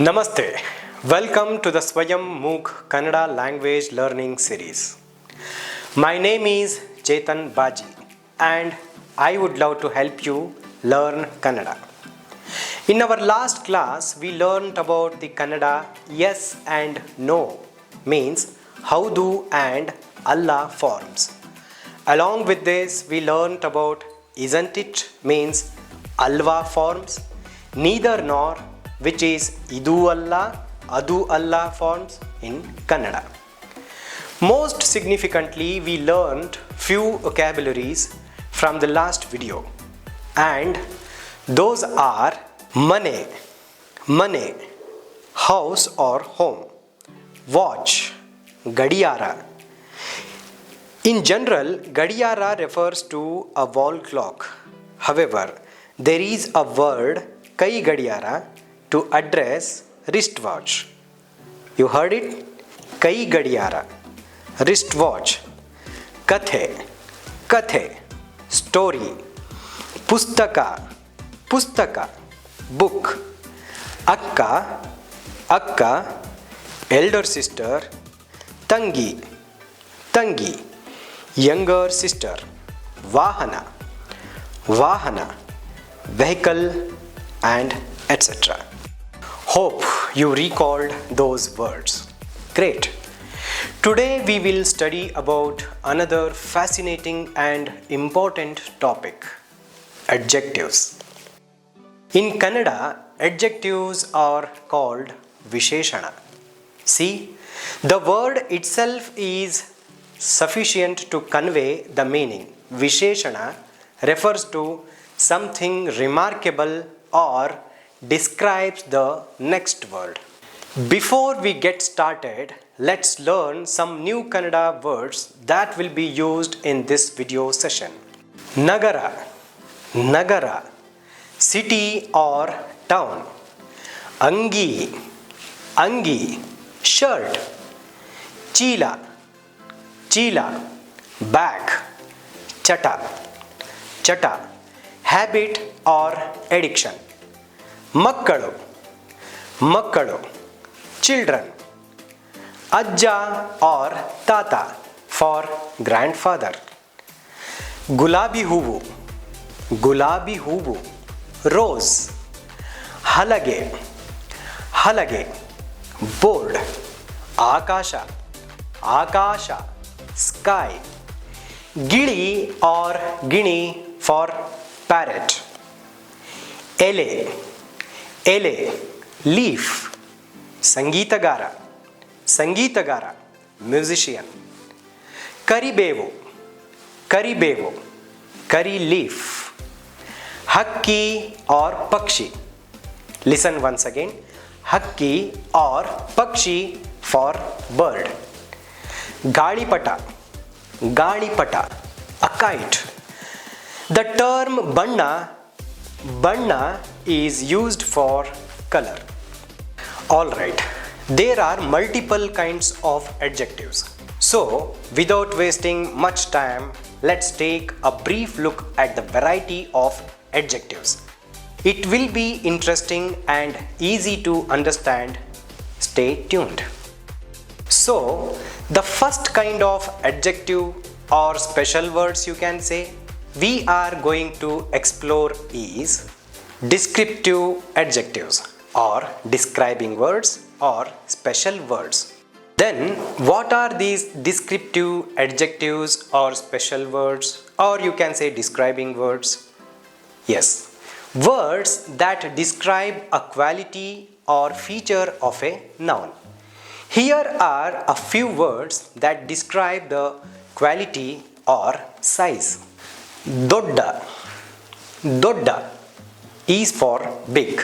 Namaste. Welcome to the Swayam MOOC Kannada language learning series. My name is Chetan Baji and I would love to help you learn Kannada. In our last class, we learned about the Kannada yes and no means howdu and alla forms. Along with this, we learned about isn't it means alva forms, neither nor which is idu alla, adu alla forms in Kannada. Most significantly, we learned few vocabularies from the last video, and those are mane, house or home, watch, gadiyara. In general, gadiyara refers to a wall clock. However, there is a word kai gadiyara to address wristwatch. You heard it? Kai gadiyara, wristwatch. Kathe, story. Pustaka, book. Akka, elder sister. Tangi, younger sister. Vahana, vehicle, and etc. Hope you recalled those words. Great. Today we will study about another fascinating and important topic, adjectives. In Kannada, adjectives are called Visheshana. See, the word itself is sufficient to convey the meaning. Visheshana refers to something remarkable or describes the next word. Before we get started, let's learn some new Kannada words that will be used in this video session. Nagara, city or town. Angi, shirt. Chila, bag. Chata, habit or addiction. Makkalu, children. Ajja or tata for grandfather. Gulabi huvu, rose. Halage, board. Akasha, sky. Gili or guinea for parrot. Ele, leaf. Sangeetagara, musician. Karibevu, curry leaf. Hakki or pakshi. Listen once again. Hakki or pakshi for bird. Galipata, a kite. The term banna is used for color. Alright, there are multiple kinds of adjectives. So, without wasting much time, let's take a brief look at the variety of adjectives. It will be interesting and easy to understand. Stay tuned. So, the first kind of adjective or special words you can say we are going to explore is descriptive adjectives or describing words or special words. Then what are these descriptive adjectives or special words, or you can say describing words? Yes, words that describe a quality or feature of a noun. Here are a few words that describe the quality or size. Dodda is for big.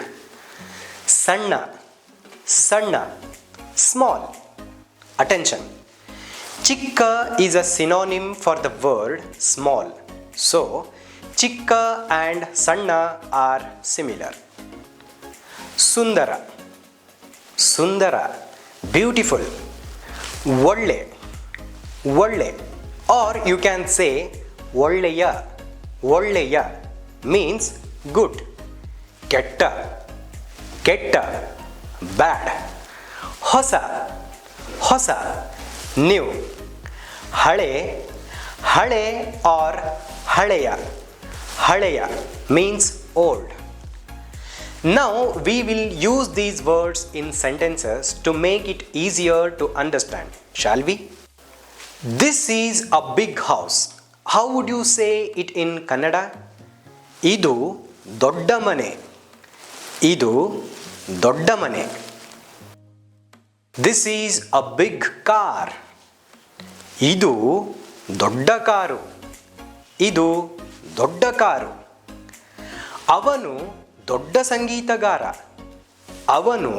Sanna, small. Attention. Chikka is a synonym for the word small. So, chikka and sanna are similar. Sundara, beautiful. Volle, or you can say Volleya means good. Ketta, bad. ಹೊಸ ಹೊಸ new. ಹಳೆ ಹಳೆ or ಹಳೆಯ ಹಳೆಯ means old. Now we will use these words in sentences to make it easier to understand, shall we? This is a big house. How would you say it in Kannada? ಇದು ದೊಡ್ಡ ಮನೆ. ಇದು ದೊಡ್ಡ ಮನೆ. This is a big car. ಇದು ದೊಡ್ಡ car. ಇದು ದೊಡ್ಡ ಕಾರು. ಅವನು ದೊಡ್ಡ ಸಂಗೀತಗಾರ. ಅವನು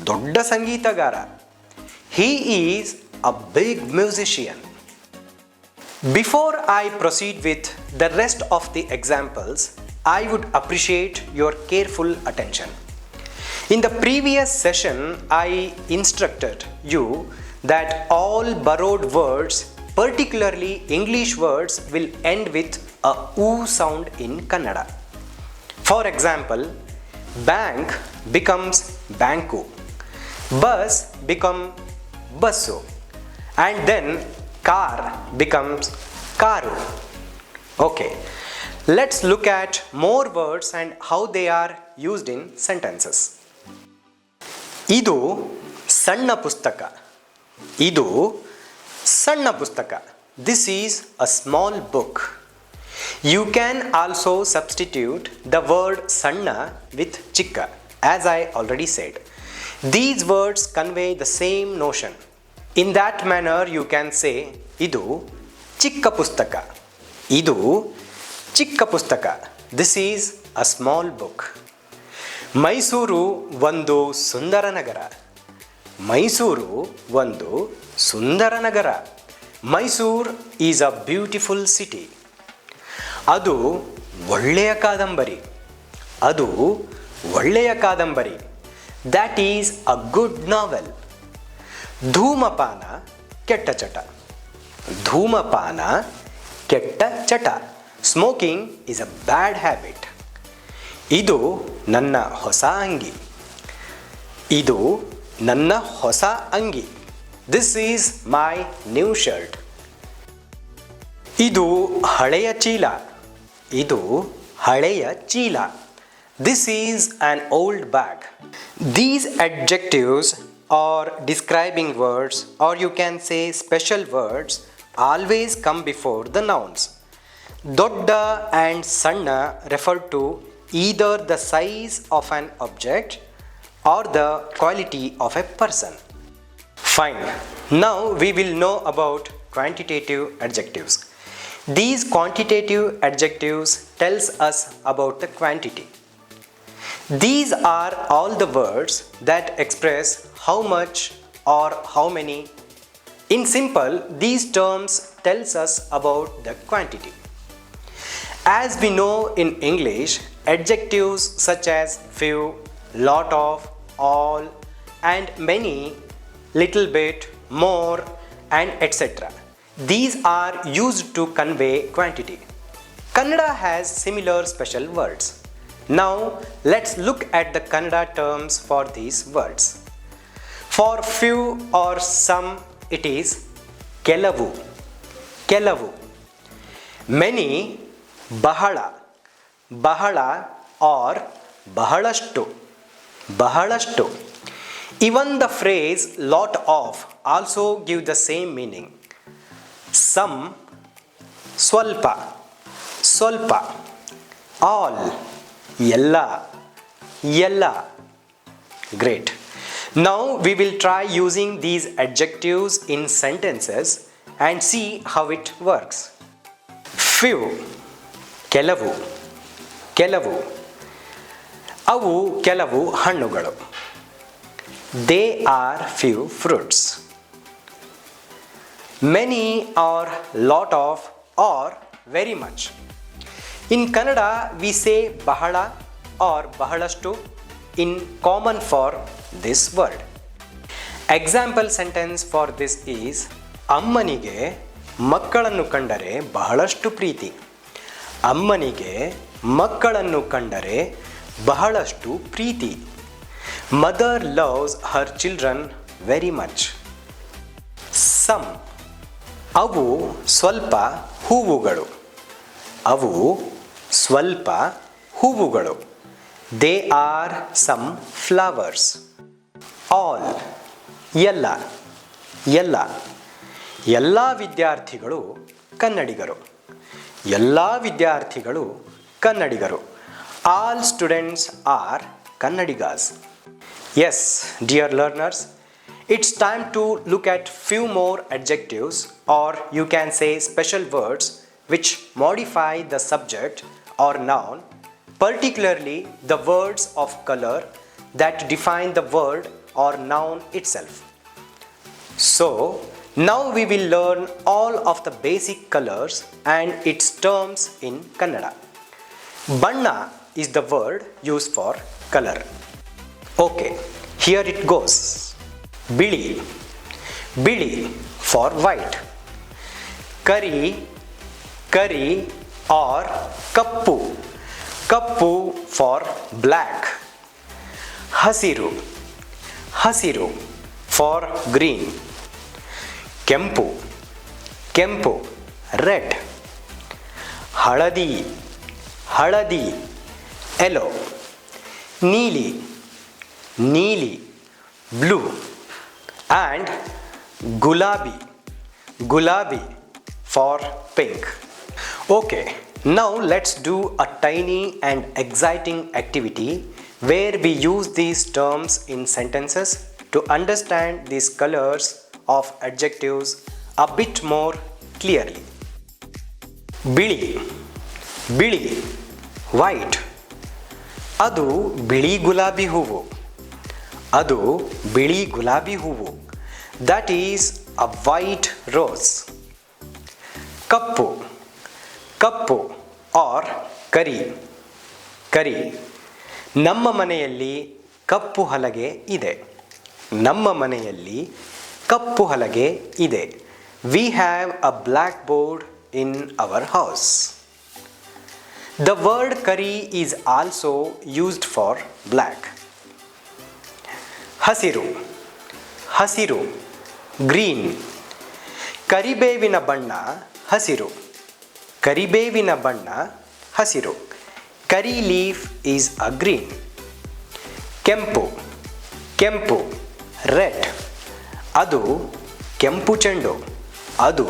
ದೊಡ್ಡ ಸಂಗೀತಗಾರ. He is a big musician. Before I proceed with the rest of the examples, I would appreciate your careful attention. In the previous session, I instructed you that all borrowed words, particularly English words, will end with a oo sound in Kannada. For example, bank becomes banku, bus become bussu, and then car becomes karu. Okay, let's look at more words and how they are used in sentences. ಇದು ಸಣ್ಣ ಪುಸ್ತಕ. ಇದು ಸಣ್ಣ ಪುಸ್ತಕ. This is a small book. You can also substitute the word sanna with chikka, as I already said. These words convey the same notion. In that manner, you can say idu chikka pustaka. Idu chikka pustaka. This is a small book. Mysuru ಒಂದು ಸುಂದರ ನಗರ. ಮೈಸೂರು ಒಂದು ಸುಂದರ ನಗರ. Mysuru is a beautiful city. ಅದು ಒಳ್ಳೆಯ ಕಾದಂಬರಿ. ಅದು ಒಳ್ಳೆಯ ಕಾದಂಬರಿ. That is a good novel. ಧೂಮಪಾನ ಕೆಟ್ಟ ಚಟ. ಧೂಮಪಾನ ಕೆಟ್ಟ ಚಟ. Smoking is a bad habit. ಇದು ನನ್ನ ಹೊಸ ಅಂಗಿ. ಇದು ನನ್ನ ಹೊಸ ಅಂಗಿ. This is my new shirt. ಇದು ಹಳೆಯ ಚೀಲ. ಇದು ಹಳೆಯ ಚೀಲ. This is an old bag. These adjectives or describing words, or you can say special words, always come before the nouns. Dodda and sanna refer to either the size of an object or the quality of a person. Fine. Now we will know about quantitative adjectives. These quantitative adjectives tells us about the quantity. These are all the words that express how much or how many. In simple, these terms tells us about the quantity. As we know in English, adjectives such as few, lot of, all, and many, little bit, more, and etc. These are used to convey quantity. Kannada has similar special words. Now let's look at the Kannada terms for these words. For few or some, it is kelavu, kelavu. Many, bahala, bahala or bahalashtu, bahalashtu. Even the phrase lot of also give the same meaning. Some, swalpa, swalpa. All, yella, yella. Great. Now we will try using these adjectives in sentences and see how it works. Few, kelavu, kelavu. ಅವು ಕೆಲವು ಹಣ್ಣುಗಳು. They are few fruits. Many or lot of or very much. In Kannada we say bahala or bahalashtu in common for this word. Example sentence for this is ಅಮ್ಮನಿಗೆ ಮಕ್ಕಳನ್ನು ಕಂಡರೆ ಬಹಳಷ್ಟು ಪ್ರೀತಿ. ಅಮ್ಮನಿಗೆ ಮಕ್ಕಳನ್ನು ಕಂಡರೆ ಬಹಳಷ್ಟು ಪ್ರೀತಿ. Mother loves her children very much. Some. ಅವು ಸ್ವಲ್ಪ ಹೂವುಗಳು. ಅವು ಸ್ವಲ್ಪ ಹೂವುಗಳು. They are some flowers. All. ಎಲ್ಲ. ಎಲ್ಲ. ಎಲ್ಲ ವಿದ್ಯಾರ್ಥಿಗಳು ಕನ್ನಡಿಗರು. ಎಲ್ಲ ವಿದ್ಯಾರ್ಥಿಗಳು ಕನ್ನಡಿಗರು. All students are Kannadigas. Yes, dear learners, it's time to look at few more adjectives, or you can say special words which modify the subject or noun, particularly the words of color that define the word or noun itself. So, now we will learn all of the basic colors and its terms in Kannada. Banna is the word used for color. Okay, here it goes. Bili. Bili for white. Kari. Kari or kappu. Kappu for black. Hasiru. Hasiru for green. Kempu. Kempu red. Haladi. Haladi yellow. Neeli. Neeli blue. And gulabi. Gulabi for pink. Okay, now let's do a tiny and exciting activity where we use these terms in sentences to understand these colors of adjectives a bit more clearly. Bili. Bili white. ಅದು ಬಿಳಿ ಗುಲಾಬಿ ಹೂವು. ಅದು ಬಿಳಿ ಗುಲಾಬಿ ಹೂವು. That is a white rose. Cup. Cup or ಕರಿ. ಕರಿ. ನಮ್ಮ ಮನೆಯಲ್ಲಿ ಕಪ್ಪು ಹಲಗೆ ಇದೆ. ನಮ್ಮ ಮನೆಯಲ್ಲಿ ಕಪ್ಪು ಹಲಗೆ ಇದೆ. We have a blackboard in our house. The word curry is also used for black. Hasiru. Hasiru green. ಕರಿಬೇವಿನ ಬಣ್ಣ ಹಸಿರು. ಕರಿಬೇವಿನ ಬಣ್ಣ ಹಸಿರು. Curry leaf is a green. ಕೆಂಪು. ಕೆಂಪು red. ಅದು ಕೆಂಪು ಚೆಂಡು. ಅದು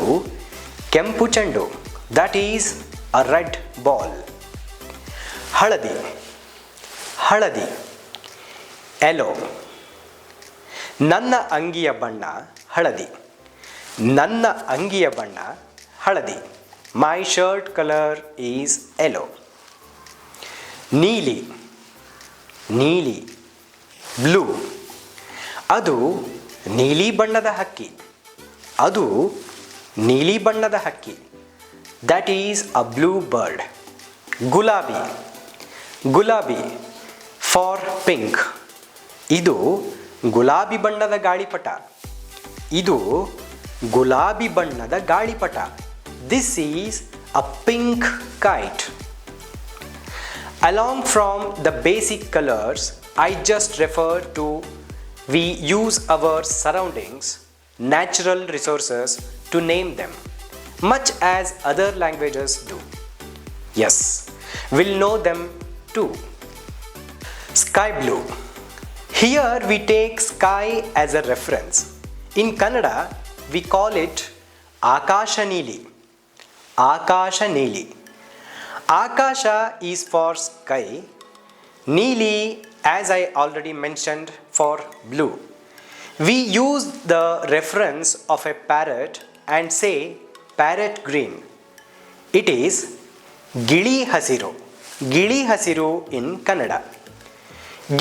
ಕೆಂಪು ಚೆಂಡು. That is a red ball. ಹಳದಿ. ಹಳದಿ yellow. ನನ್ನ ಅಂಗಿಯ ಬಣ್ಣ ಹಳದಿ. ನನ್ನ ಅಂಗಿಯ ಬಣ್ಣ ಹಳದಿ. My shirt color is yellow. ನೀಲಿ. ನೀಲಿ blue. ಅದು ನೀಲಿ ಬಣ್ಣದ ಹಕ್ಕಿ. ಅದು ನೀಲಿ ಬಣ್ಣದ ಹಕ್ಕಿ. That is a blue bird. ಗುಲಾಬಿ. ಗುಲಾಬಿ for pink. ಇದು ಗುಲಾಬಿ ಬಣ್ಣದ ಗಾಳಿಪಟ. ಇದು ಗುಲಾಬಿ ಬಣ್ಣದ ಗಾಳಿಪಟ. This is a pink kite. Along from the basic colors I just referred to, we use our surroundings, natural resources to name them, much as other languages do. Yes, we'll know them too. Sky blue. Here we take sky as a reference. In Kannada, we call it Akasha Neeli. Akasha Neeli. Akasha is for sky. Neeli, as I already mentioned, for blue. We use the reference of a parrot and say parrot green. It is Gili Hasiru. Gili Hasiru in Kannada.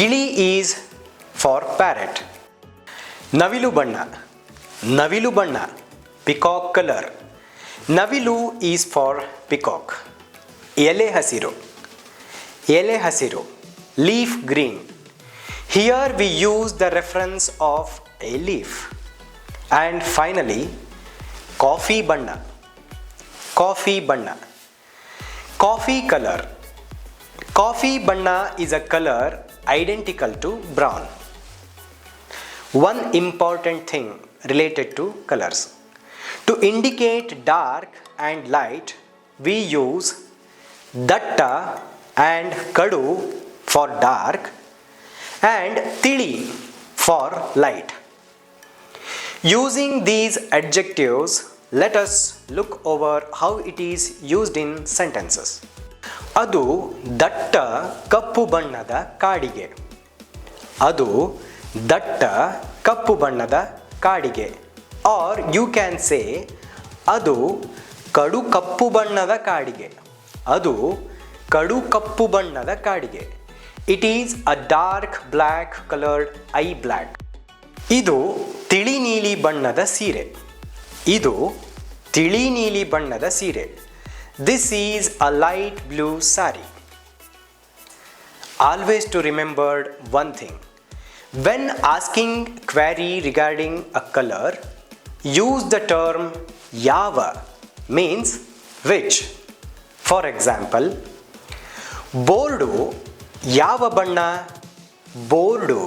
Gili is for parrot. Navilu Banna. Navilu Banna. Peacock color. Navilu is for peacock. Ele Hasiru. Ele Hasiru. Leaf green. Here we use the reference of a leaf. And finally, coffee banna. Coffee banna. Coffee color. Coffee banna is a color identical to brown. One important thing related to colors. To indicate dark and light, we use datta and kadu for dark and tili for light. Using these adjectives, let us look over how it is used in sentences. ಅದು ದಟ್ಟ ಕಪ್ಪು ಬಣ್ಣದ ಕಾಡಿಗೆ. ಅದು ದಟ್ಟ ಕಪ್ಪು ಬಣ್ಣದ ಕಾಡಿಗೆ. Or you can say ಅದು ಕಡು ಕಪ್ಪು ಬಣ್ಣದ ಕಾಡಿಗೆ. ಅದು ಕಡು ಕಪ್ಪು ಬಣ್ಣದ ಕಾಡಿಗೆ. It is a dark black colored eye black. ಇದು ತಿಳಿ ನೀಲಿ ಬಣ್ಣದ ಸೀರೆ. ಇದು ತಿಳಿ ನೀಲಿ ಬಣ್ಣದ ಸೀರೆ. This is a light blue saree. Always to remember one thing. When asking query regarding a color, use the term yava means which. For example, board ಯಾವ ಬಣ್ಣ? ಬೋರ್ಡು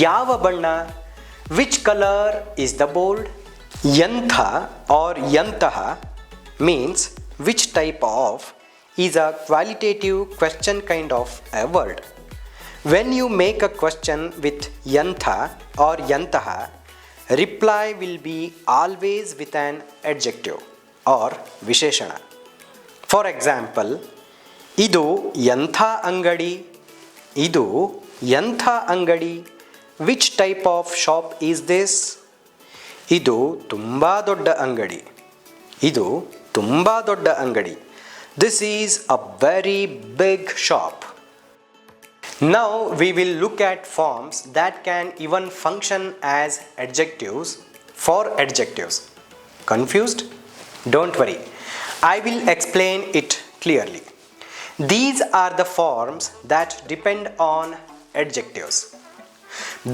ಯಾವ ಬಣ್ಣ? Which color is the board? ಯಂಥ or ಯಂತಹ means which type of is a qualitative question kind of a word. When you make a question with yantha or yantaha, reply will be always with an adjective or visheshana. For example, idu yantha angadi, idu yantha angadi. Which type of shop is this? Idu tumba dodda angadi. Idu tumba dodda angadi. This is a very big shop. Now we will look at forms that can even function as adjectives for adjectives. Confused? Don't worry. I will explain it clearly. These are the forms that depend on adjectives.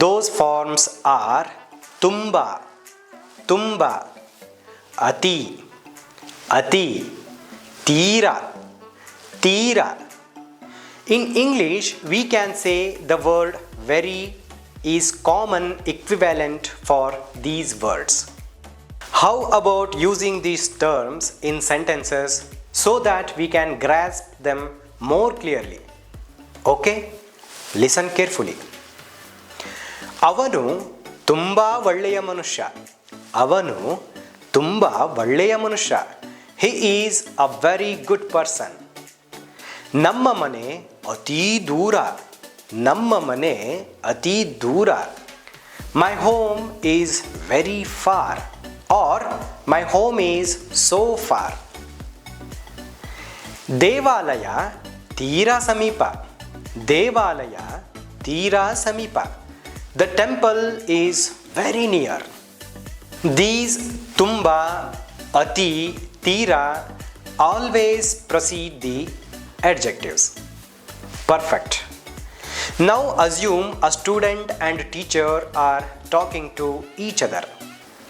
Those forms are tumba, tumba, ati, ati, ತೀರಾ, ತೀರಾ. In English, we can say the word very is common equivalent for these words. How about using these terms in sentences so that we can grasp them more clearly? Okay? Listen carefully. ಅವನು ತುಂಬ ಒಳ್ಳೆಯ ಮನುಷ್ಯ. ಅವನು ತುಂಬ ಒಳ್ಳೆಯ ಮನುಷ್ಯ. He is a very good person. ನಮ್ಮ ಮನೆ ಅತಿ ದೂರ. ನಮ್ಮ ಮನೆ ಅತಿ ದೂರ. My home is very far or my home is so far. ದೇವಾಲಯ ತೀರಾ ಸಮೀಪ. ದೇವಾಲಯ ತೀರಾ ಸಮೀಪ. The temple is very near. These tumba, ati, tira always precede the adjectives. Perfect. Now assume a student and teacher are talking to each other.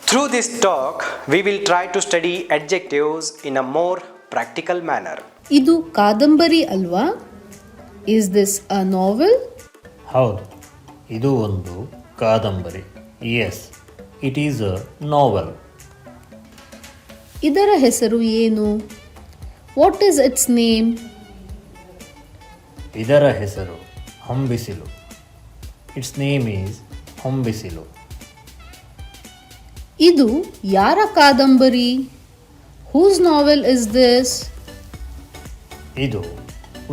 Through this talk, we will try to study adjectives in a more practical manner. ಇದು ಕಾದಂಬರಿ ಅಲ್ವಾ? Is this a novel? ಹೌದು, ಇದು ಒಂದು ಕಾದಂಬರಿ. Yes, it is a novel. ಇದರ ಹೆಸರು ಏನು? What is its name? ಇದರ ಹೆಸರು Hombisilu. Its name is Hombisilu. ಇದು ಯಾರ ಕಾದಂಬರಿ? Whose novel is this? ಇದು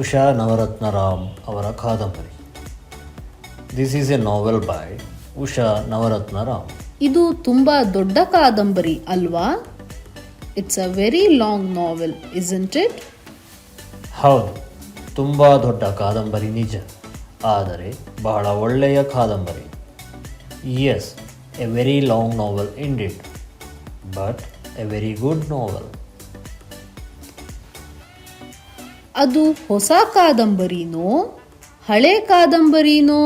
ಉಷಾ ನವರತ್ನರಾಮ್ ಅವರ ಕಾದಂಬರಿ. This is a novel by Usha Navaratnaram. ಇದು ತುಂಬಾ ದೊಡ್ಡ ಕಾದಂಬರಿ ಅಲ್ವಾ? It's a very long novel, isn't it? ಹೌದು, ತುಂಬ ದೊಡ್ಡ ಕಾದಂಬರಿ ನಿಜ, ಆದರೆ ಬಹಳ ಒಳ್ಳೆಯ ಕಾದಂಬರಿ. Yes, a very long novel indeed, but a very good novel. ಅದು ಹೊಸ ಕಾದಂಬರಿನೋ ಹಳೆ ಕಾದಂಬರಿನೋ?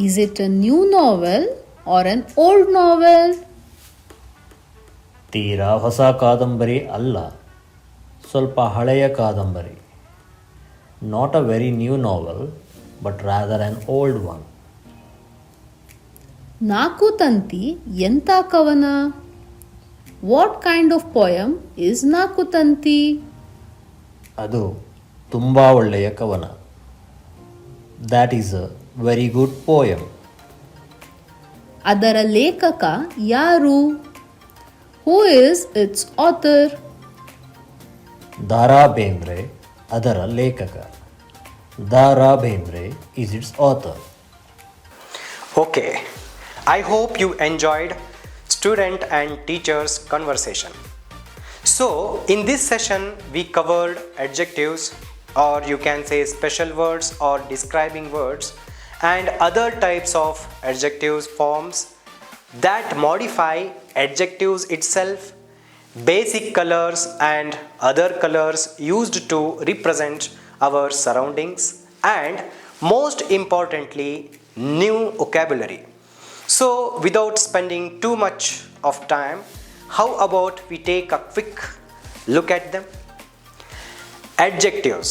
Is it a new novel or an old novel? ತೀರಾ ಹೊಸ ಕಾದಂಬರಿ ಅಲ್ಲ, ಸ್ವಲ್ಪ ಹಳೆಯ ಕಾದಂಬರಿ. Not a very new novel, but rather an old one. ನಾಲ್ಕು ತಂತಿ ಎಂಥ ಕವನ? What kind of poem is ನಾಲ್ಕು ತಂತಿ? ಅದು ತುಂಬ ಒಳ್ಳೆಯ ಕವನ. That is a very good poem. ಅದರ ಲೇಖಕ ಯಾರು? Who is it's author? ದಾರಾ ಬೇಂದ್ರೆ ಅದರ ಲೇಖಕ. ದಾರಾ Bendre is it's author. Okay, I hope you enjoyed student and teachers conversation. So in this session we covered adjectives, or you can say special words or describing words, and other types of adjectives forms that modify adjectives itself, basic colors and other colors used to represent our surroundings, and most importantly new vocabulary. So without spending too much of time, how about we take a quick look at them? Adjectives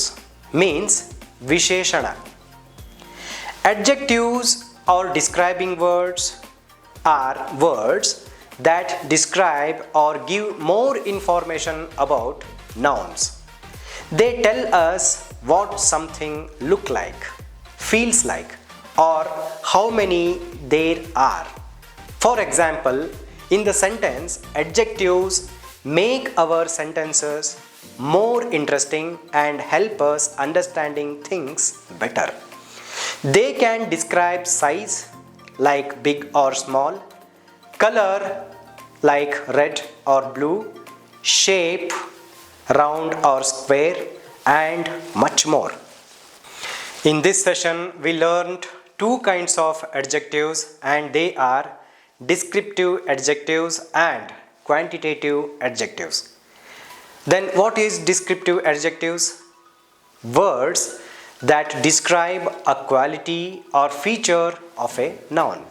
means visheshana. Adjectives or describing words are words that describe or give more information about nouns. They tell us what something look like, feels like, or how many there are. For example, in the sentence, adjectives make our sentences more interesting and help us understanding things better. They can describe size like big or small, color like red or blue, shape round or square, and much more. In this session we learned two kinds of adjectives, and they are descriptive adjectives and quantitative adjectives. Then what is descriptive adjectives? Words that describe a quality or feature of a noun.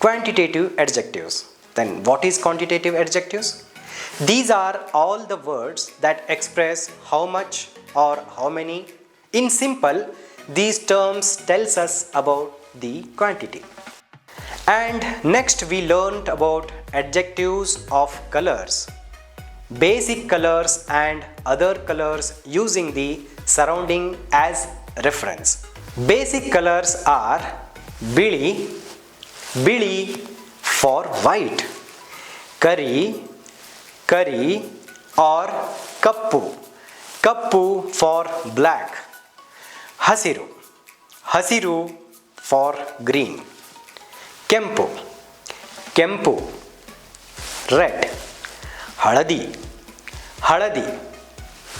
Quantitative adjectives. Then what is quantitative adjectives? These are all the words that express how much or how many. In simple, these terms tells us about the quantity. And next we learned about adjectives of colors, basic colors and other colors using the surrounding as reference. Basic colors are bili, bili for white, kari, kari, or kappu, kappu for black, hasiru, hasiru for green, ಕೆಂಪು, ಕೆಂಪು, red, ಹಳದಿ, ಹಳದಿ,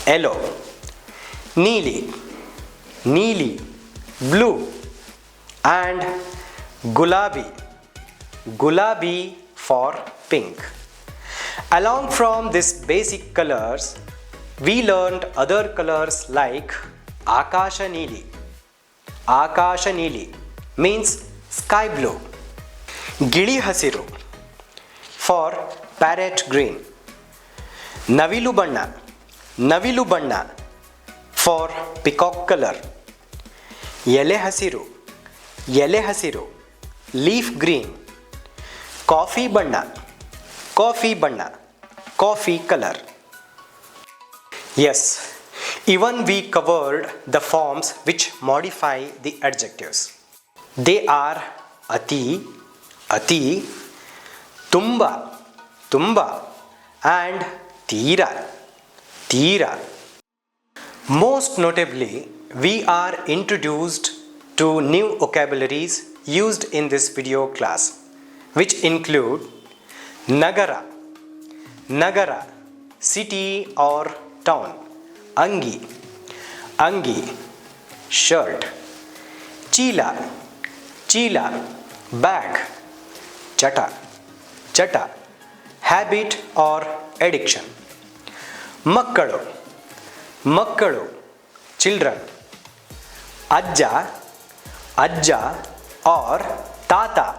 yellow, ನೀಲಿ, ನೀಲಿ, blue, and ಗುಲಾಬಿ, ಗುಲಾಬಿ for pink. Along from these basic colors, we learned other colors like ಆಕಾಶ ನೀಲಿ. ಆಕಾಶ ನೀಲಿ means sky blue. ಗಿಳಿ ಹಸಿರು for parrot green. ನವಿಲು ಬಣ್ಣ, ನವಿಲು ಬಣ್ಣ for peacock color. ಎಲೆ ಹಸಿರು, ಎಲೆ ಹಸಿರು leaf green. ಕಾಫಿ ಬಣ್ಣ, ಕಾಫಿ ಬಣ್ಣ coffee color. Yes, even we covered the forms which modify the adjectives. They are ಅತಿ, ಅತಿ, ತುಂಬ, ತುಂಬ, and ತೀರ, ತೀರ. Most notably, we are introduced to new vocabularies used in this video class, which include nagara, nagara, city or town, angi, angi, shirt, chila, chila, bag, chata, chata, habit or addiction, makkalu, makkalu, children, ajja, ajja or tata,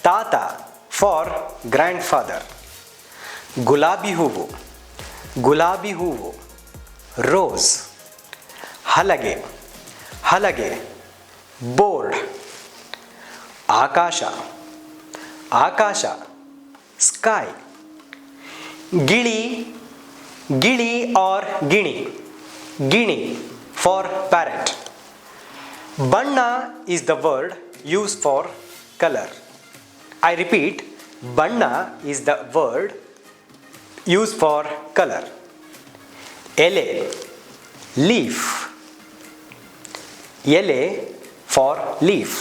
tata for grandfather, ಗುಲಾಬಿ ಹೂವು, ಗುಲಾಬಿ ಹೂವು, rose, ಹಲಗೆ, ಹಲಗೆ, board, ಆಕಾಶ, ಆಕಾಶ, sky. ಗಿಳಿ, ಗಿಳಿ or guinea, guinea for parrot. ಬಣ್ಣ is the word used for color. I repeat, ಬಣ್ಣ is the word used for color. ಎಲೆ, leaf. ಎಲೆ for leaf.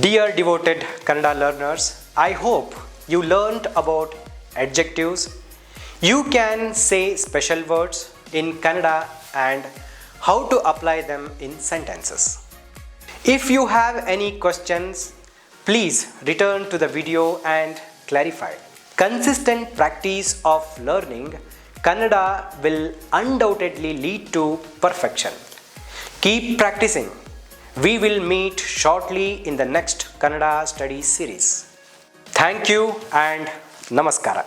Dear devoted Kannada learners, I hope you learned about adjectives. You can say special words in Kannada and how to apply them in sentences. If you have any questions, please return to the video and clarify. Consistent practice of learning Kannada will undoubtedly lead to perfection. Keep practicing. We will meet shortly in the next Kannada study series. Thank you and Namaskara.